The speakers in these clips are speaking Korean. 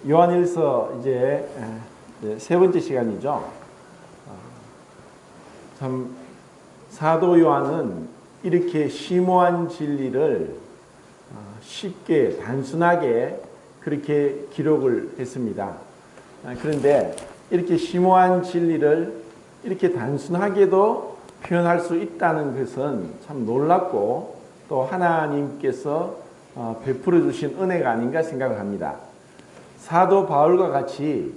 요한일서 이제 세 번째 시간이죠. 참 사도 요한은 이렇게 심오한 진리를 쉽게 단순하게 그렇게 기록을 했습니다. 그런데 이렇게 심오한 진리를 이렇게 단순하게도 표현할 수 있다는 것은 참 놀랍고 또 하나님께서 베풀어 주신 은혜가 아닌가 생각을 합니다. 사도 바울과 같이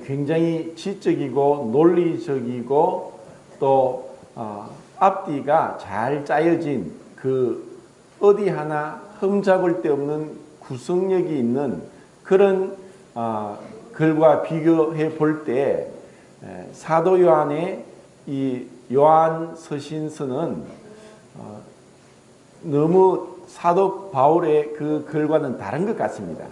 굉장히 지적이고 논리적이고 또 앞뒤가 잘 짜여진 그 어디 하나 흠잡을 데 없는 구성력이 있는 그런 글과 비교해 볼 때 사도 요한의 이 요한 서신서는 너무 사도 바울의 그 글과는 다른 것 같습니다.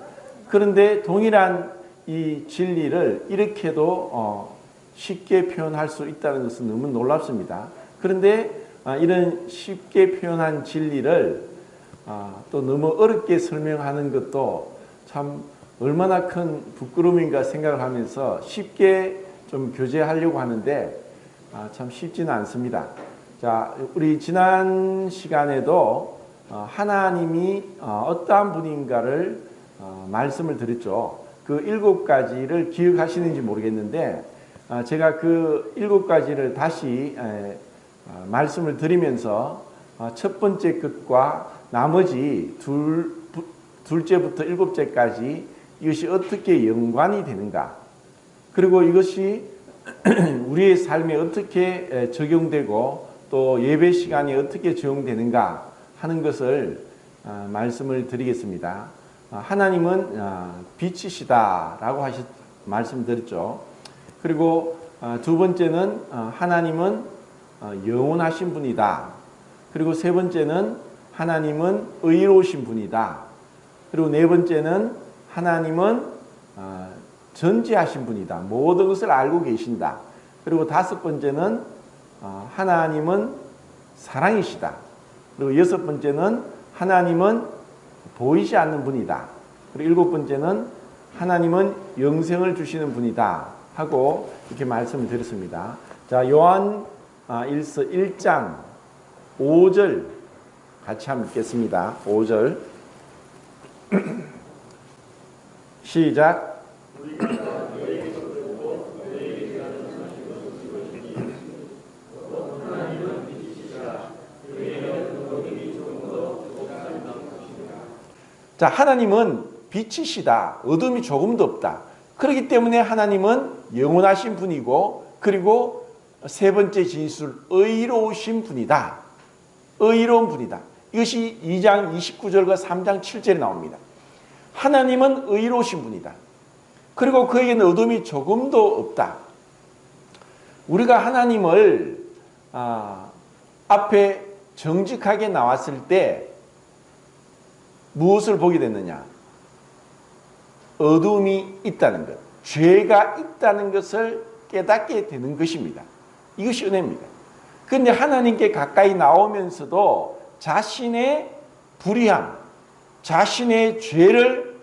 그런데 동일한 이 진리를 이렇게도 쉽게 표현할 수 있다는 것은 너무 놀랍습니다. 그런데 이런 쉽게 표현한 진리를 또 너무 어렵게 설명하는 것도 참 얼마나 큰 부끄러움인가 생각을 하면서 쉽게 좀 교제하려고 하는데 참 쉽지는 않습니다. 자, 우리 지난 시간에도 하나님이 어떠한 분인가를 말씀을 드렸죠. 그 7가지를 기억하시는지 모르겠는데 제가 그 7가지를 다시 말씀을 드리면서 첫 번째 것과 나머지 둘째부터 7째까지 이것이 어떻게 연관이 되는가, 그리고 이것이 우리의 삶에 어떻게 적용되고 또 예배 시간에 어떻게 적용되는가 하는 것을 말씀을 드리겠습니다. 하나님은 빛이시다라고 말씀드렸죠. 그리고 두 번째는 하나님은 영원하신 분이다. 그리고 세 번째는 하나님은 의로우신 분이다. 그리고 네 번째는 하나님은 전지하신 분이다. 모든 것을 알고 계신다. 그리고 다섯 번째는 하나님은 사랑이시다. 그리고 여섯 번째는 하나님은 보이지 않는 분이다. 그리고 일곱 번째는 하나님은 영생을 주시는 분이다 하고 이렇게 말씀을 드렸습니다. 자, 요한 1장 5절 같이 한번 읽겠습니다. 5절 시작. 자, 하나님은 빛이시다. 어둠이 조금도 없다. 그렇기 때문에 하나님은 영원하신 분이고, 그리고 세 번째 진술, 의로우신 분이다. 의로운 분이다. 이것이 2장 29절과 3장 7절에 나옵니다. 하나님은 의로우신 분이다. 그리고 그에게는 어둠이 조금도 없다. 우리가 하나님을 앞에 정직하게 나왔을 때 무엇을 보게 됐느냐? 어둠이 있다는 것, 죄가 있다는 것을 깨닫게 되는 것입니다. 이것이 은혜입니다. 그런데 하나님께 가까이 나오면서도 자신의 불의함, 자신의 죄를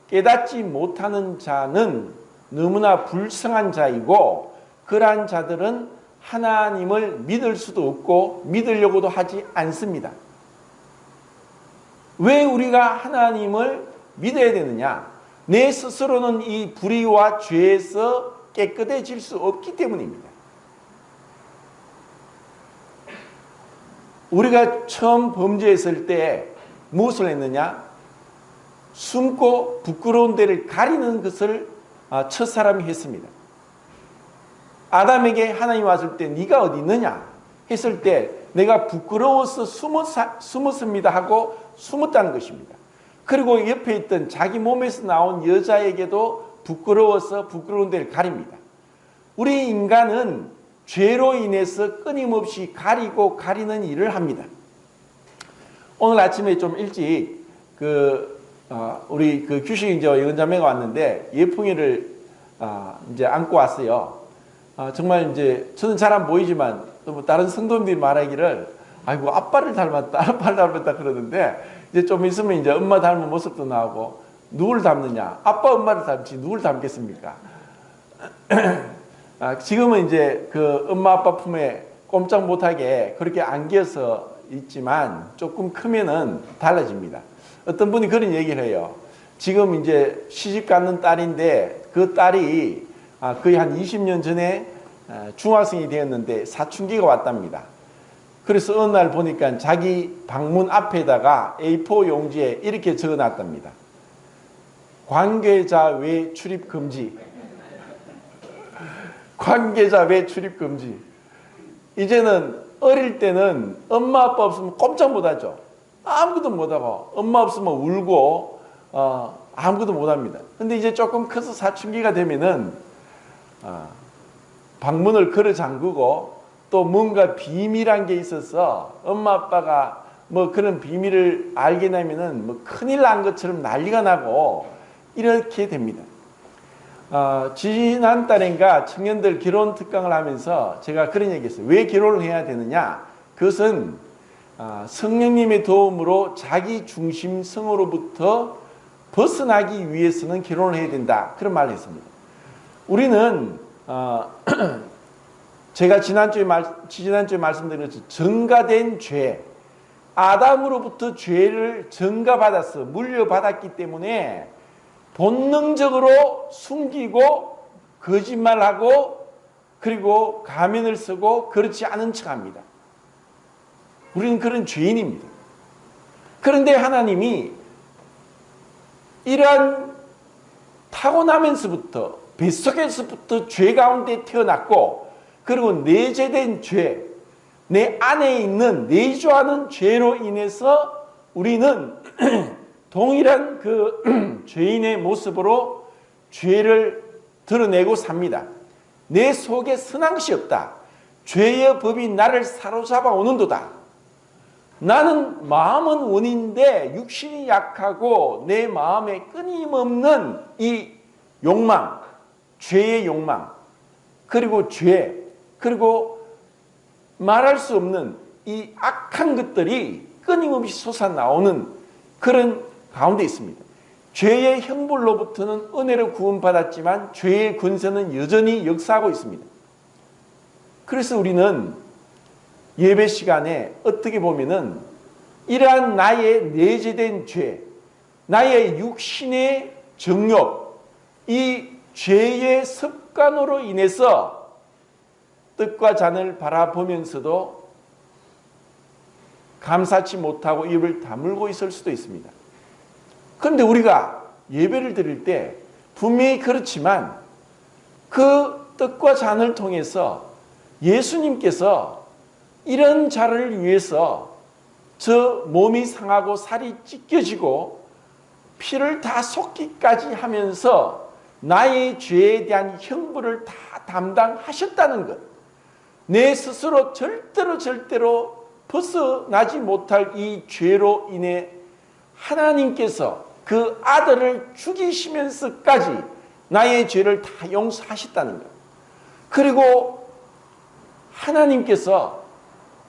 깨닫지 못하는 자는 너무나 불쌍한 자이고, 그러한 자들은 하나님을 믿을 수도 없고 믿으려고도 하지 않습니다. 왜 우리가 하나님을 믿어야 되느냐? 내 스스로는 이 불의와 죄에서 깨끗해질 수 없기 때문입니다. 우리가 처음 범죄했을 때 무엇을 했느냐? 숨고 부끄러운 데를 가리는 것을 첫사람이 했습니다. 아담에게 하나님이 왔을 때 네가 어디 있느냐 했을 때 내가 부끄러워서 숨었습니다 하고 숨었다는 것입니다. 그리고 옆에 있던 자기 몸에서 나온 여자에게도 부끄러워서 부끄러운 데를 가립니다. 우리 인간은 죄로 인해서 끊임없이 가리고 가리는 일을 합니다. 오늘 아침에 좀 일찍 우리 규식인제와 영은자매가 왔는데 예풍이를 이제 안고 왔어요. 정말 이제 저는 잘 안 보이지만 또 다른 성도님들이 말하기를 아이고 아빠를 닮았다 그러는데 이제 좀 있으면 이제 엄마 닮은 모습도 나오고 누굴 닮느냐? 아빠, 엄마를 닮지 누굴 닮겠습니까? 지금은 이제 그 엄마, 아빠 품에 꼼짝 못하게 그렇게 안겨서 있지만 조금 크면은 달라집니다. 어떤 분이 그런 얘기를 해요. 지금 이제 시집 가는 딸인데 그 딸이 거의 한 20년 전에 중학생이 되었는데 사춘기가 왔답니다. 그래서 어느 날 보니까 자기 방문 앞에다가 A4 용지에 이렇게 적어놨답니다. 관계자 외 출입 금지. 관계자 외 출입 금지. 이제는 어릴 때는 엄마 아빠 없으면 꼼짝 못하죠. 아무것도 못하고 엄마 없으면 울고 아무것도 못합니다. 근데 이제 조금 커서 사춘기가 되면은 방문을 걸어 잠그고 또 뭔가 비밀한 게 있어서 엄마 아빠가 뭐 그런 비밀을 알게 되면은 뭐 큰일 난 것처럼 난리가 나고 이렇게 됩니다. 지난달인가 청년들 결혼 특강을 하면서 제가 그런 얘기했어요. 왜 결혼을 해야 되느냐? 그것은 성령님의 도움으로 자기 중심성으로부터 벗어나기 위해서는 결혼을 해야 된다. 그런 말을 했습니다. 우리는 제가 지난주에 말씀드린 것처럼 전가된 죄, 아담으로부터 죄를 전가받아서 물려받았기 때문에 본능적으로 숨기고 거짓말하고 그리고 가면을 쓰고 그렇지 않은 척합니다. 우리는 그런 죄인입니다. 그런데 하나님이 이러한 타고나면서부터 뱃속에서부터 죄 가운데 태어났고 그리고 내재된 죄, 내 안에 있는 내주하는 죄로 인해서 우리는 동일한 그 죄인의 모습으로 죄를 드러내고 삽니다. 내 속에 선앙시 없다. 죄의 법이 나를 사로잡아 오는도다. 나는 마음은 원인데 육신이 약하고 내 마음에 끊임없는 이 욕망, 죄의 욕망, 그리고 죄, 그리고 말할 수 없는 이 악한 것들이 끊임없이 솟아나오는 그런 가운데 있습니다. 죄의 형벌로부터는 은혜로 구원받았지만 죄의 권세는 여전히 역사하고 있습니다. 그래서 우리는 예배 시간에 어떻게 보면은 이러한 나의 내재된 죄, 나의 육신의 정욕, 이 죄의 습관으로 인해서 떡과 잔을 바라보면서도 감사치 못하고 입을 다물고 있을 수도 있습니다. 그런데 우리가 예배를 드릴 때 분명히 그렇지만 그 떡과 잔을 통해서 예수님께서 이런 자를 위해서 저 몸이 상하고 살이 찢겨지고 피를 다 쏟기까지 하면서 나의 죄에 대한 형벌을 다 담당하셨다는 것. 내 스스로 절대로 벗어나지 못할 이 죄로 인해 하나님께서 그 아들을 죽이시면서까지 나의 죄를 다 용서하셨다는 것. 그리고 하나님께서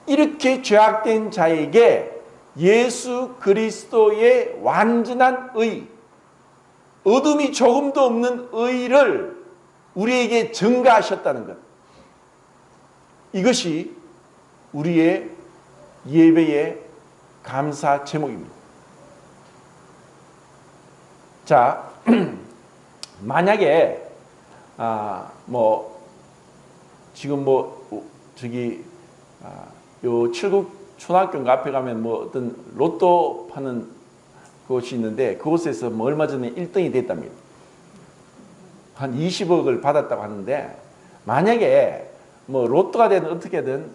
이렇게 죄악된 자에게 예수 그리스도의 완전한 의, 어둠이 조금도 없는 의를 우리에게 증가하셨다는 것. 이것이 우리의 예배의 감사 제목입니다. 자, 만약에 지금 요 칠곡 초등학교 앞에 가면 어떤 로또 파는 곳이 있는데 그곳에서 얼마 전에 1등이 됐답니다. 한 20억을 받았다고 하는데 만약에 로또가 되든 어떻게든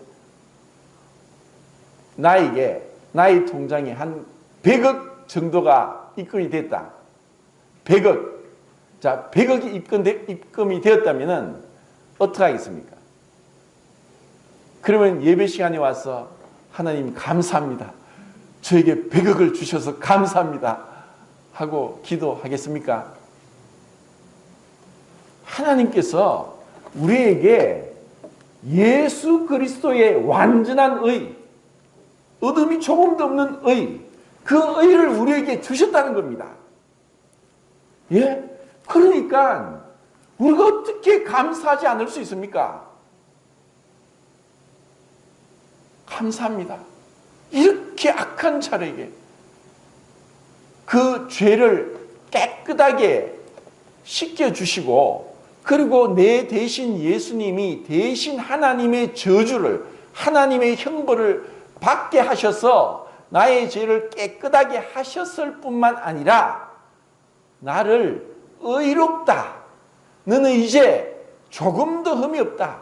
나의 통장에 한 100억 정도가 입금이 됐다. 100억. 자, 100억이 입금이 되었다면 어떻게 하겠습니까? 그러면 예배 시간에 와서 하나님 감사합니다. 저에게 100억을 주셔서 감사합니다. 하고 기도하겠습니까? 하나님께서 우리에게 예수 그리스도의 완전한 의, 어둠이 조금도 없는 의, 그 의를 우리에게 주셨다는 겁니다. 예? 그러니까 우리가 어떻게 감사하지 않을 수 있습니까? 감사합니다. 이렇게 악한 자에게 그 죄를 깨끗하게 씻겨주시고, 그리고 내 대신 예수님이 대신 하나님의 저주를, 하나님의 형벌을 받게 하셔서 나의 죄를 깨끗하게 하셨을 뿐만 아니라 나를 의롭다, 너는 이제 조금 더 흠이 없다,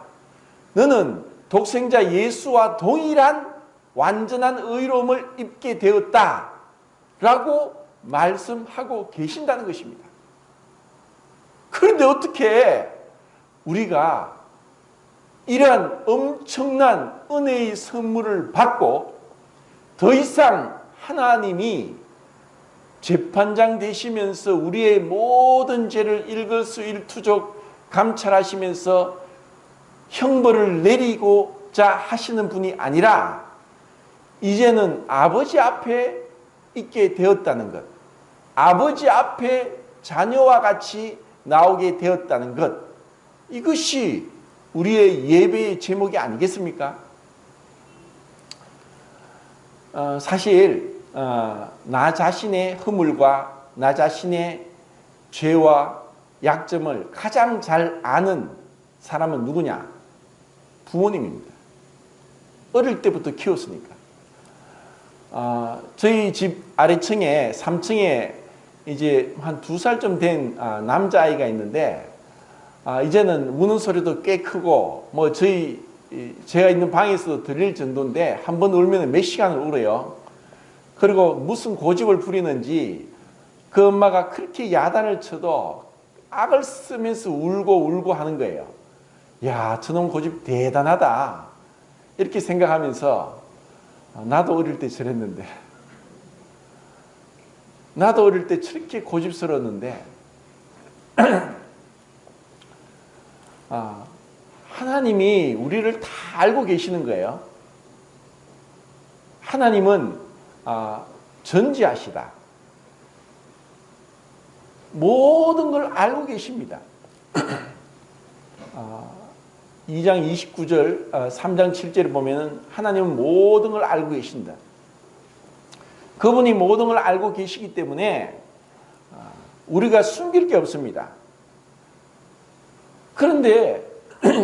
너는 독생자 예수와 동일한 완전한 의로움을 입게 되었다 라고 말씀하고 계신다는 것입니다. 그런데 어떻게 우리가 이러한 엄청난 은혜의 선물을 받고 더 이상 하나님이 재판장 되시면서 우리의 모든 죄를 일거수일투족 감찰하시면서 형벌을 내리고자 하시는 분이 아니라 이제는 아버지 앞에 있게 되었다는 것, 아버지 앞에 자녀와 같이 나오게 되었다는 것, 이것이 우리의 예배의 제목이 아니겠습니까? 사실 나 자신의 허물과 나 자신의 죄와 약점을 가장 잘 아는 사람은 누구냐? 부모님입니다. 어릴 때부터 키웠으니까. 저희 집 아래층에 3층에 이제 한 2살쯤 된 남자아이가 있는데, 이제는 우는 소리도 꽤 크고 뭐 제가 있는 방에서도 들릴 정도인데 한 번 울면 몇 시간을 울어요. 그리고 무슨 고집을 부리는지 그 엄마가 그렇게 야단을 쳐도 악을 쓰면서 울고 하는 거예요. 야, 저놈 고집 대단하다 이렇게 생각하면서, 나도 어릴 때 저랬는데, 나도 어릴 때 저렇게 고집스러웠는데 하나님이 우리를 다 알고 계시는 거예요. 하나님은 전지하시다. 모든 걸 알고 계십니다. 2장 29절, 3장 7절을 보면 하나님은 모든 걸 알고 계신다. 그분이 모든 걸 알고 계시기 때문에 우리가 숨길 게 없습니다. 그런데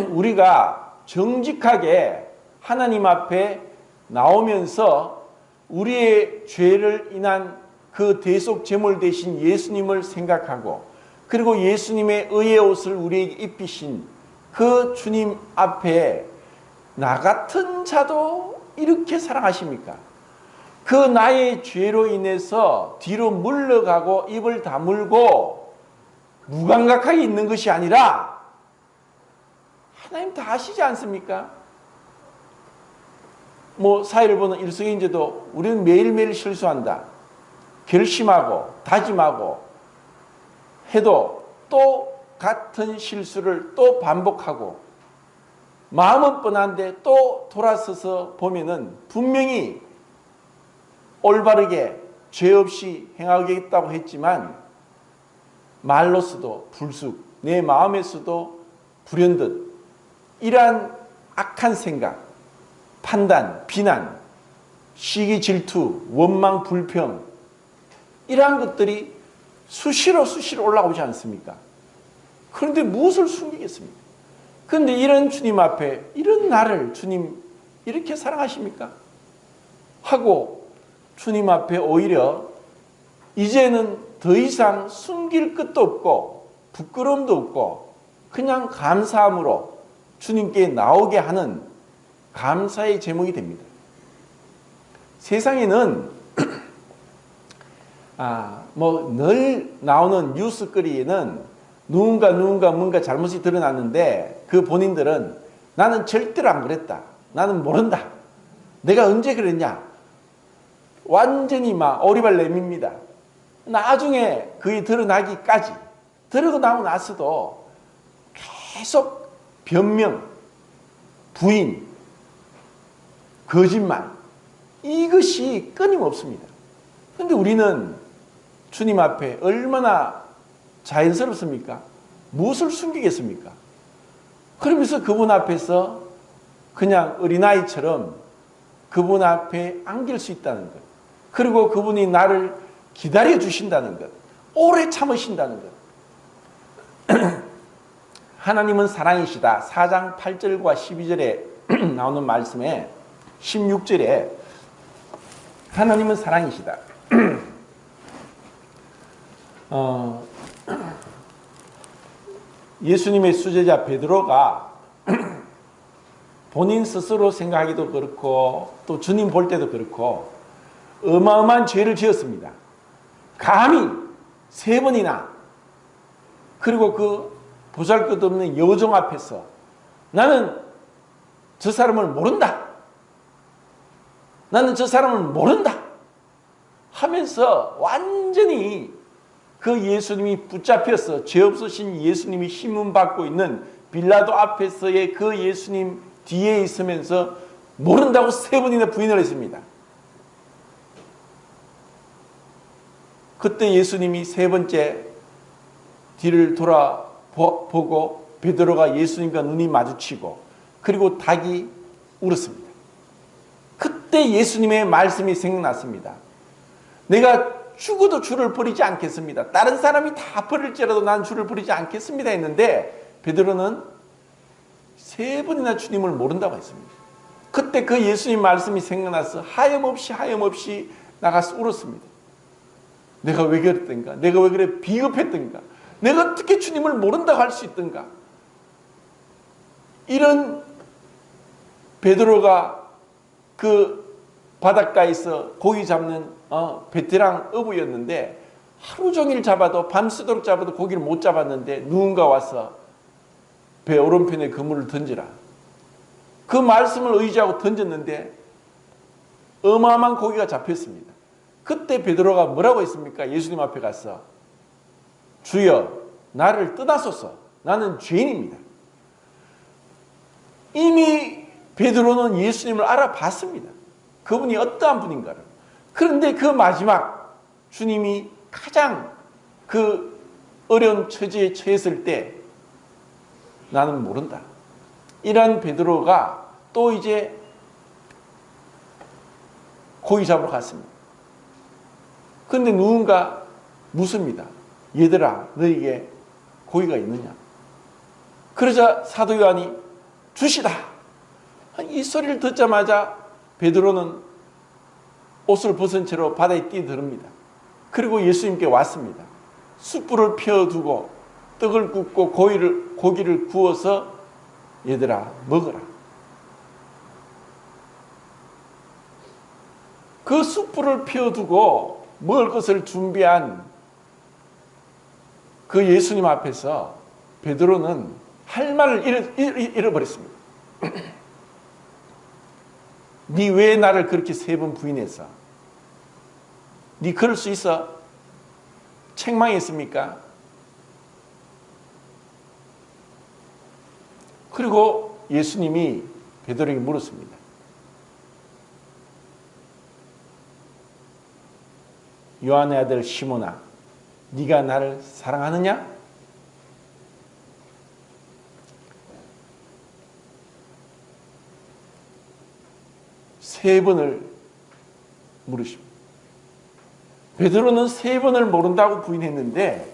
우리가 정직하게 하나님 앞에 나오면서 우리의 죄를 인한 그 대속 제물 대신 예수님을 생각하고, 그리고 예수님의 의의 옷을 우리에게 입히신 그 주님 앞에 나 같은 자도 이렇게 사랑하십니까? 그 나의 죄로 인해서 뒤로 물러가고 입을 다물고 무감각하게 있는 것이 아니라 하나님 다 아시지 않습니까? 뭐 사회를 보는 일석이조도 우리는 매일매일 실수한다, 결심하고 다짐하고 해도 또 같은 실수를 또 반복하고, 마음은 뻔한데 또 돌아서서 보면은 분명히 올바르게 죄 없이 행하겠다고 했지만 말로서도 불쑥, 내 마음에서도 불현듯 이러한 악한 생각, 판단, 비난, 시기, 질투, 원망, 불평, 이러한 것들이 수시로 올라오지 않습니까? 그런데 무엇을 숨기겠습니까? 그런데 이런 주님 앞에, 이런 나를 주님 이렇게 사랑하십니까? 하고 주님 앞에 오히려 이제는 더 이상 숨길 것도 없고 부끄러움도 없고 그냥 감사함으로 주님께 나오게 하는 감사의 제목이 됩니다. 세상에는 뭐 늘 나오는 뉴스거리에는 누군가 뭔가 잘못이 드러났는데 그 본인들은 나는 절대로 안 그랬다, 나는 모른다, 내가 언제 그랬냐, 완전히 막 오리발 내밉니다. 나중에 그게 드러나기까지, 드러나고 나고 나서도 계속 변명, 부인, 거짓말, 이것이 끊임없습니다. 그런데 우리는 주님 앞에 얼마나 자연스럽습니까? 무엇을 숨기겠습니까? 그러면서 그분 앞에서 그냥 어린아이처럼 그분 앞에 안길 수 있다는 것. 그리고 그분이 나를 기다려 주신다는 것. 오래 참으신다는 것. 하나님은 사랑이시다. 4장 8절과 12절에 나오는 말씀에 16절에 하나님은 사랑이시다. 예수님의 수제자 베드로가 본인 스스로 생각하기도 그렇고 또 주님 볼 때도 그렇고 어마어마한 죄를 지었습니다. 감히 3번이나 그리고 그 보잘것없는 여종 앞에서 나는 저 사람을 모른다. 나는 저 사람을 모른다. 하면서 완전히 그 예수님이 붙잡혀서 죄 없으신 예수님이 신문받고 있는 빌라도 앞에서의 그 예수님 뒤에 있으면서 모른다고 3번이나 부인을 했습니다. 그때 예수님이 3번째 뒤를 돌아보고 베드로가 예수님과 눈이 마주치고 그리고 닭이 울었습니다. 그때 예수님의 말씀이 생각났습니다. 내가 죽어도 주를 버리지 않겠습니다. 다른 사람이 다 버릴지라도 난 주를 버리지 않겠습니다 했는데 베드로는 3번이나 주님을 모른다고 했습니다. 그때 그 예수님 말씀이 생각나서 하염없이 나가서 울었습니다. 내가 왜 그랬던가? 내가 왜 그래 비겁했던가? 내가 어떻게 주님을 모른다고 할 수 있던가? 이런 베드로가 그 바닷가에서 고기 잡는 베테랑 어부였는데 하루 종일 잡아도 밤새도록 잡아도 고기를 못 잡았는데 누군가 와서 배 오른편에 그물을 던지라. 그 말씀을 의지하고 던졌는데 어마어마한 고기가 잡혔습니다. 그때 베드로가 뭐라고 했습니까? 예수님 앞에 가서 주여 나를 떠나소서 나는 죄인입니다. 이미 베드로는 예수님을 알아봤습니다. 그분이 어떠한 분인가를. 그런데 그 마지막 주님이 가장 그 어려운 처지에 처했을 때 나는 모른다. 이런 베드로가 또 이제 고기 잡으러 갔습니다. 그런데 누군가 묻습니다. 얘들아 너에게 고기가 있느냐? 그러자 사도 요한이 주시다. 이 소리를 듣자마자 베드로는 옷을 벗은 채로 바다에 뛰어듭니다. 그리고 예수님께 왔습니다. 숯불을 피워두고 떡을 굽고 고기를 구워서 얘들아 먹어라. 그 숯불을 피워두고 먹을 것을 준비한 그 예수님 앞에서 베드로는 할 말을 잃어버렸습니다. 네 왜 나를 그렇게 3번 부인해서? 네 그럴 수 있어? 책망했습니까? 그리고 예수님이 베드로에게 물었습니다. 요한의 아들 시몬아, 네가 나를 사랑하느냐? 세 번을 물으십니다. 베드로는 3번을 모른다고 부인했는데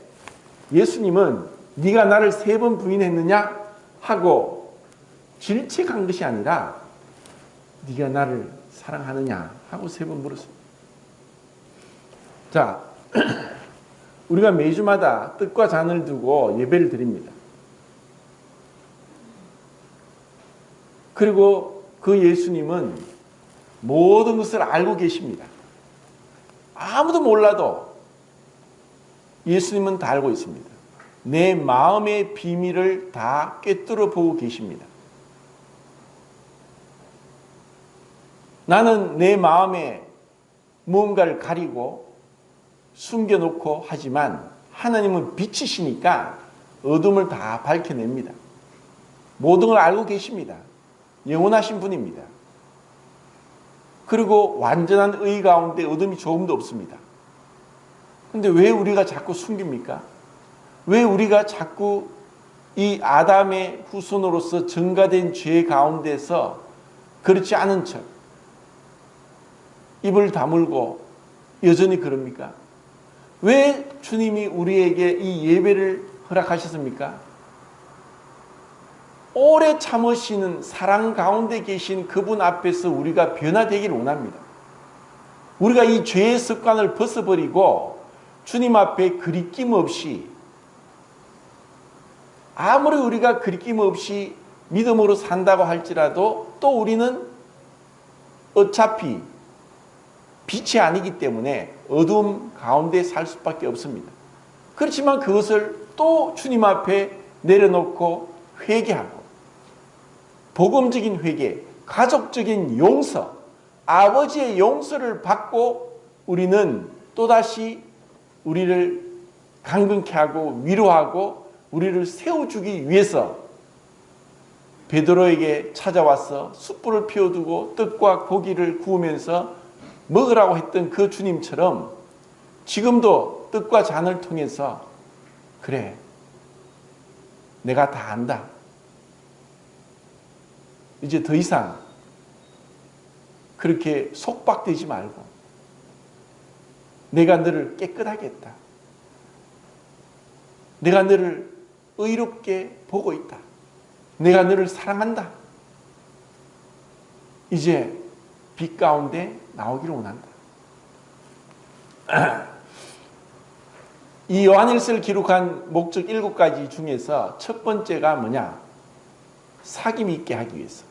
예수님은 네가 나를 3번 부인했느냐 하고 질책한 것이 아니라 네가 나를 사랑하느냐 하고 3번 물었습니다. 자, 우리가 매주마다 떡과 잔을 두고 예배를 드립니다. 그리고 그 예수님은 모든 것을 알고 계십니다. 아무도 몰라도 예수님은 다 알고 있습니다. 내 마음의 비밀을 다 꿰뚫어 보고 계십니다. 나는 내 마음에 무언가를 가리고 숨겨놓고 하지만 하나님은 빛이시니까 어둠을 다 밝혀냅니다. 모든 걸 알고 계십니다. 영원하신 분입니다. 그리고 완전한 의 가운데 어둠이 조금도 없습니다. 그런데 왜 우리가 자꾸 숨깁니까? 왜 우리가 자꾸 이 아담의 후손으로서 증가된 죄 가운데서 그렇지 않은 척 입을 다물고 여전히 그럽니까? 왜 주님이 우리에게 이 예배를 허락하셨습니까? 오래 참으시는 사랑 가운데 계신 그분 앞에서 우리가 변화되기를 원합니다. 우리가 이 죄의 습관을 벗어버리고 주님 앞에 그리낌 없이, 아무리 우리가 그리낌 없이 믿음으로 산다고 할지라도 또 우리는 어차피 빛이 아니기 때문에 어두움 가운데 살 수밖에 없습니다. 그렇지만 그것을 또 주님 앞에 내려놓고 회개하고, 복음적인 회개, 가족적인 용서, 아버지의 용서를 받고 우리는 또다시 우리를 강건케 하고 위로하고 우리를 세워주기 위해서 베드로에게 찾아와서 숯불을 피워두고 떡과 고기를 구우면서 먹으라고 했던 그 주님처럼 지금도 떡과 잔을 통해서 그래, 내가 다 안다. 이제 더 이상 그렇게 속박되지 말고 내가 너를 깨끗하게 했다. 내가 너를 의롭게 보고 있다. 내가 너를 사랑한다. 이제 빛 가운데 나오기를 원한다. 이 요한일서를 기록한 목적 7가지 중에서 첫 번째가 뭐냐? 사귐 있게 하기 위해서.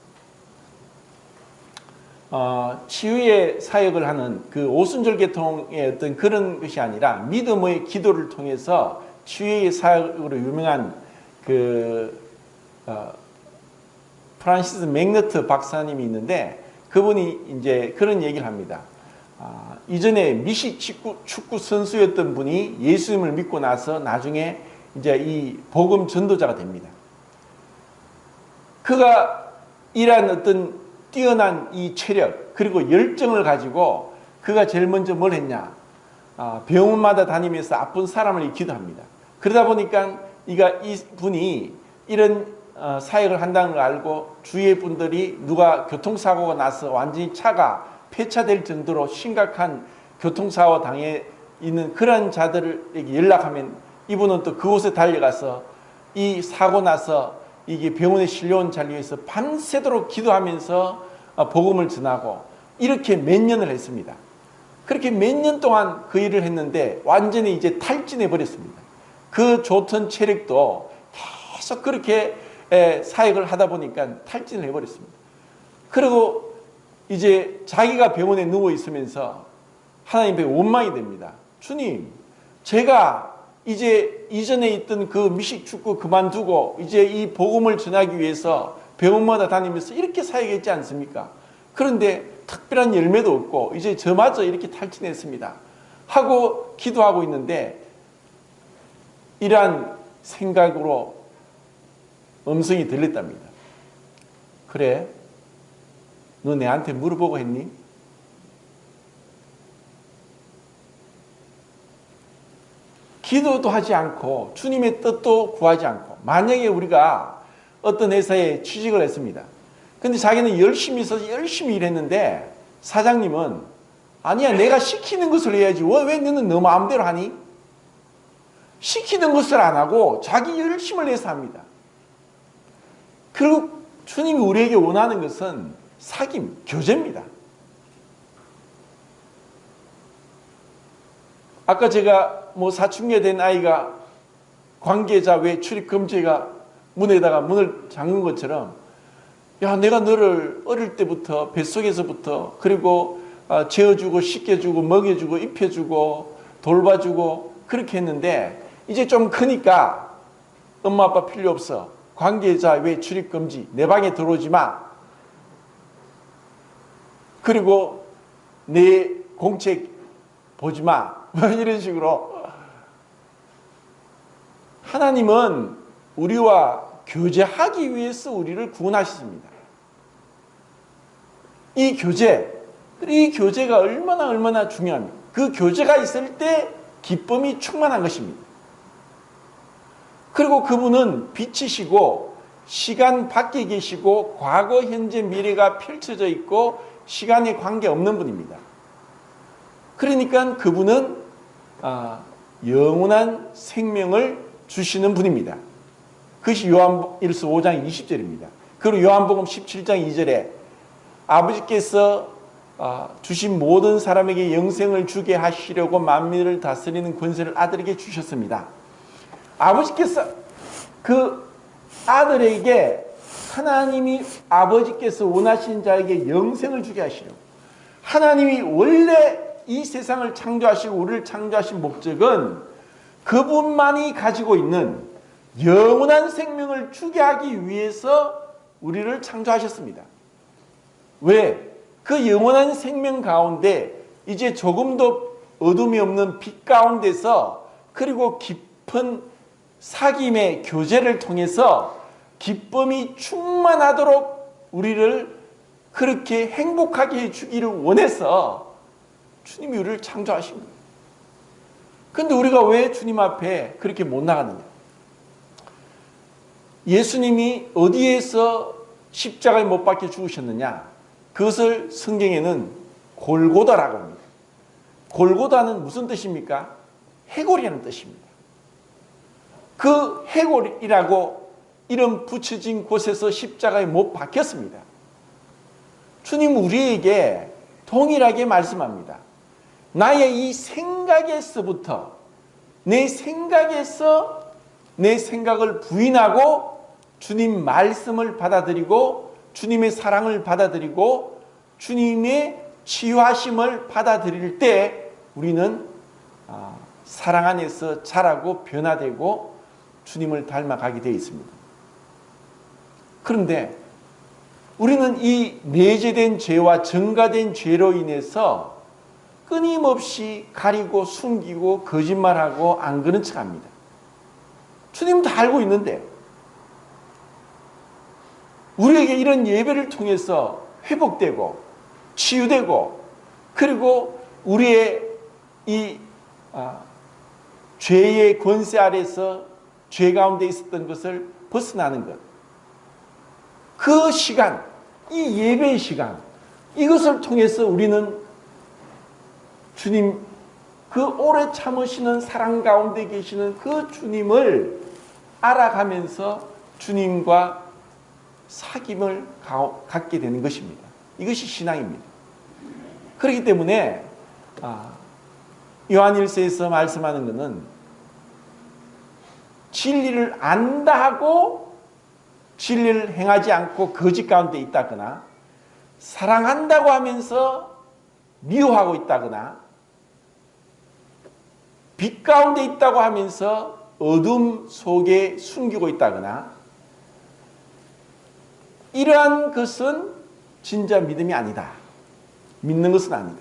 치유의 사역을 하는 그 오순절 계통의 어떤 그런 것이 아니라 믿음의 기도를 통해서 치유의 사역으로 유명한 프란시스 맥너트 박사님이 있는데 그분이 이제 그런 얘기를 합니다. 이전에 미식 축구 선수였던 분이 예수님을 믿고 나서 나중에 이제 이 복음 전도자가 됩니다. 그가 이러한 어떤 뛰어난 이 체력 그리고 열정을 가지고 그가 제일 먼저 뭘 했냐? 병원마다 다니면서 아픈 사람을 기도합니다. 그러다 보니까 이분이 이런 사역을 한다는 걸 알고 주위의 분들이 누가 교통사고가 나서 완전히 차가 폐차될 정도로 심각한 교통사고 당해 있는 그런 자들에게 연락하면 이분은 또 그곳에 달려가서 이 사고 나서 이게 병원에 실려온 자를 위해서 밤새도록 기도하면서 복음을 전하고 이렇게 몇 년을 했습니다. 그렇게 몇 년 동안 그 일을 했는데 완전히 이제 탈진해 버렸습니다. 그 좋던 체력도 계속 그렇게 사역을 하다 보니까 탈진을 해버렸습니다. 그리고 이제 자기가 병원에 누워 있으면서 하나님께 원망이 됩니다. 주님, 제가 이제 이전에 있던 그 미식축구 그만두고 이제 이 복음을 전하기 위해서 병원마다 다니면서 이렇게 사역했지 않습니까? 그런데 특별한 열매도 없고 이제 저마저 이렇게 탈진했습니다. 하고 기도하고 있는데 이러한 생각으로 음성이 들렸답니다. 그래, 너 내한테 물어보고 했니? 기도도 하지 않고 주님의 뜻도 구하지 않고, 만약에 우리가 어떤 회사에 취직을 했습니다. 근데 자기는 열심히 있어서 열심히 일했는데 사장님은 아니야, 내가 시키는 것을 해야지 왜 너는 너 마음대로 하니? 시키는 것을 안 하고 자기 열심을 내서 합니다. 그리고 주님이 우리에게 원하는 것은 사귐, 교제입니다. 아까 제가 사춘기가 된 아이가 관계자 외 출입 금지가 문에다가 문을 잠근 것처럼, 야, 내가 너를 어릴 때부터 뱃속에서부터 그리고 재워주고 씻겨주고 먹여주고 입혀주고 돌봐주고 그렇게 했는데 이제 좀 크니까 엄마 아빠 필요 없어, 관계자 외 출입 금지, 내 방에 들어오지 마, 그리고 내 공책 보지 마, 이런 식으로. 하나님은 우리와 교제하기 위해서 우리를 구원하셨습니다. 이 교제가 얼마나 중요합니다. 그 교제가 있을 때 기쁨이 충만한 것입니다. 그리고 그분은 빛이시고 시간 밖에 계시고 과거, 현재, 미래가 펼쳐져 있고 시간에 관계없는 분입니다. 그러니까 그분은 영원한 생명을 주시는 분입니다. 그것이 요한일서 5장 20절입니다. 그리고 요한복음 17장 2절에 아버지께서 주신 모든 사람에게 영생을 주게 하시려고 만민을 다스리는 권세를 아들에게 주셨습니다. 아버지께서 그 아들에게 하나님이 아버지께서 원하신 자에게 영생을 주게 하시려고, 하나님이 원래 이 세상을 창조하시고 우리를 창조하신 목적은 그분만이 가지고 있는 영원한 생명을 주게 하기 위해서 우리를 창조하셨습니다. 왜? 그 영원한 생명 가운데 이제 조금도 어둠이 없는 빛 가운데서, 그리고 깊은 사귐의 교제를 통해서 기쁨이 충만하도록 우리를 그렇게 행복하게 해주기를 원해서 주님이 우리를 창조하신 거예요. 그런데 우리가 왜 주님 앞에 그렇게 못 나가느냐? 예수님이 어디에서 십자가에 못 박혀 죽으셨느냐? 그것을 성경에는 골고다라고 합니다. 골고다는 무슨 뜻입니까? 해골이라는 뜻입니다. 그 해골이라고 이름 붙여진 곳에서 십자가에 못 박혔습니다. 주님 우리에게 동일하게 말씀합니다. 나의 이 생각에서부터, 내 생각에서 내 생각을 부인하고 주님 말씀을 받아들이고 주님의 사랑을 받아들이고 주님의 치유하심을 받아들일 때 우리는 사랑 안에서 자라고 변화되고 주님을 닮아가게 되어 있습니다. 그런데 우리는 이 내재된 죄와 증가된 죄로 인해서 끊임없이 가리고 숨기고 거짓말하고 안 그런 척합니다. 주님은 다 알고 있는데 우리에게 이런 예배를 통해서 회복되고 치유되고, 그리고 우리의 이 죄의 권세 아래서 죄 가운데 있었던 것을 벗어나는 것, 그 시간, 이 예배의 시간, 이것을 통해서 우리는 주님, 그 오래 참으시는 사랑 가운데 계시는 그 주님을 알아가면서 주님과 사귐을 갖게 되는 것입니다. 이것이 신앙입니다. 그렇기 때문에 요한일서에서 말씀하는 것은 진리를 안다 하고 진리를 행하지 않고 거짓 가운데 있다거나, 사랑한다고 하면서 미워하고 있다거나, 빛 가운데 있다고 하면서 어둠 속에 숨기고 있다거나, 이러한 것은 진짜 믿음이 아니다. 믿는 것은 아니다.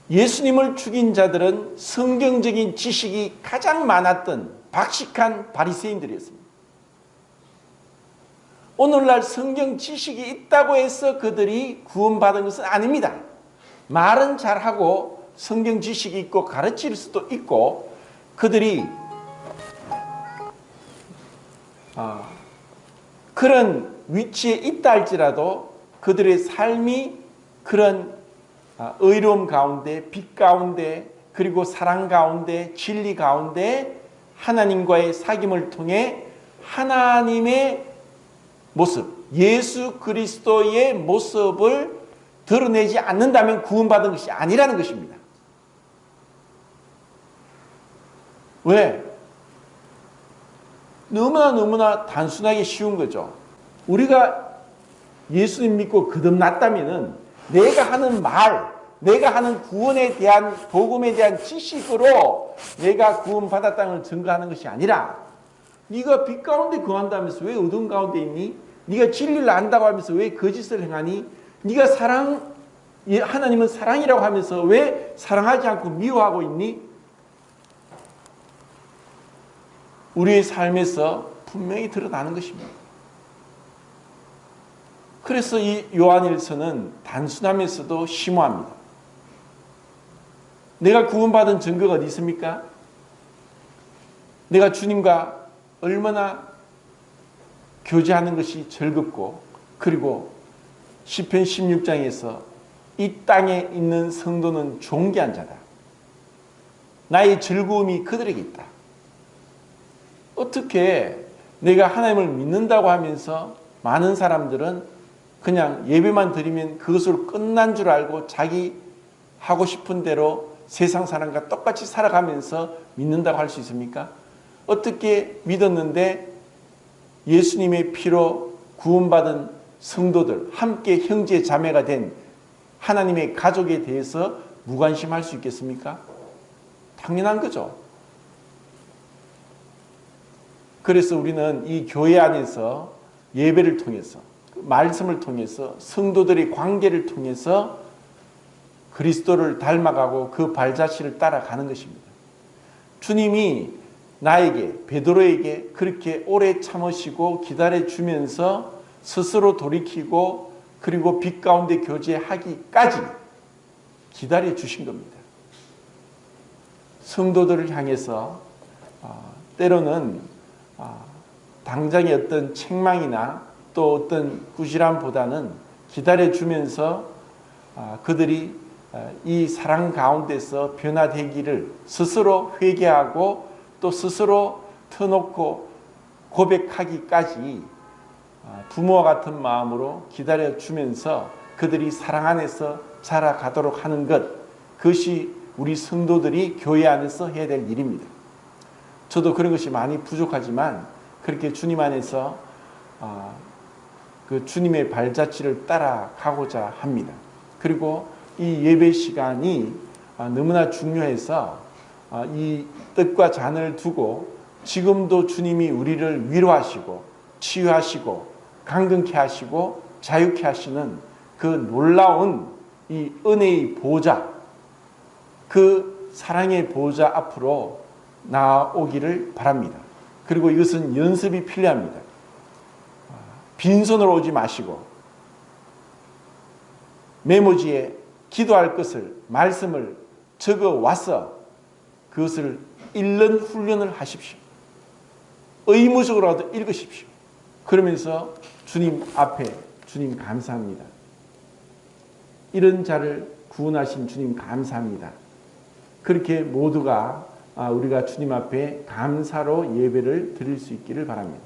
예수님을 죽인 자들은 성경적인 지식이 가장 많았던 박식한 바리새인들이었습니다. 오늘날 성경 지식이 있다고 해서 그들이 구원받은 것은 아닙니다. 말은 잘하고 성경 지식이 있고 가르칠 수도 있고, 그들이 그런 위치에 있다 할지라도 그들의 삶이 그런 의로움 가운데, 빛 가운데, 그리고 사랑 가운데, 진리 가운데 하나님과의 사귐을 통해 하나님의 모습, 예수 그리스도의 모습을 드러내지 않는다면 구원받은 것이 아니라는 것입니다. 왜? 너무나 단순하게 쉬운 거죠. 우리가 예수님 믿고 거듭났다면은 내가 하는 말, 내가 하는 구원에 대한, 복음에 대한 지식으로 내가 구원받았다는 걸 증거하는 것이 아니라, 네가 빛 가운데 거한다면서 왜 어둠 가운데 있니? 네가 진리를 안다고 하면서 왜 거짓을 행하니? 네가 하나님은 사랑이라고 하면서 왜 사랑하지 않고 미워하고 있니? 우리의 삶에서 분명히 드러나는 것입니다. 그래서 이 요한일서는 단순하면서도 심오합니다. 내가 구원받은 증거가 어디 있습니까? 내가 주님과 얼마나 교제하는 것이 즐겁고, 그리고 시편 16장에서 이 땅에 있는 성도는 존귀한 자다. 나의 즐거움이 그들에게 있다. 어떻게 내가 하나님을 믿는다고 하면서 많은 사람들은 그냥 예배만 드리면 그것으로 끝난 줄 알고 자기 하고 싶은 대로 세상 사람과 똑같이 살아가면서 믿는다고 할 수 있습니까? 어떻게 믿었는데 예수님의 피로 구원받은 성도들, 함께 형제 자매가 된 하나님의 가족에 대해서 무관심할 수 있겠습니까? 당연한 거죠. 그래서 우리는 이 교회 안에서 예배를 통해서, 말씀을 통해서, 성도들의 관계를 통해서 그리스도를 닮아가고 그 발자취를 따라가는 것입니다. 주님이 나에게, 베드로에게 그렇게 오래 참으시고 기다려주면서 스스로 돌이키고 그리고 빛 가운데 교제하기까지 기다려주신 겁니다. 성도들을 향해서 때로는 당장의 어떤 책망이나 또 어떤 꾸지람보다는 기다려주면서 그들이 이 사랑 가운데서 변화되기를 스스로 회개하고 또 스스로 터놓고 고백하기까지 부모와 같은 마음으로 기다려주면서 그들이 사랑 안에서 자라가도록 하는 것, 그것이 우리 성도들이 교회 안에서 해야 될 일입니다. 저도 그런 것이 많이 부족하지만 그렇게 주님 안에서 그 주님의 발자취를 따라가고자 합니다. 그리고 이 예배 시간이 너무나 중요해서 이 뜻과 잔을 두고 지금도 주님이 우리를 위로하시고 치유하시고 강건케 하시고 자유케 하시는 그 놀라운 이 은혜의 보좌, 그 사랑의 보좌 앞으로 나아오기를 바랍니다. 그리고 이것은 연습이 필요합니다. 빈손으로 오지 마시고 메모지에 기도할 것을, 말씀을 적어 와서 그것을 읽는 훈련을 하십시오. 의무적으로라도 읽으십시오. 그러면서 주님 앞에, 주님 감사합니다. 이런 자를 구원하신 주님 감사합니다. 그렇게 모두가 우리가 주님 앞에 감사로 예배를 드릴 수 있기를 바랍니다.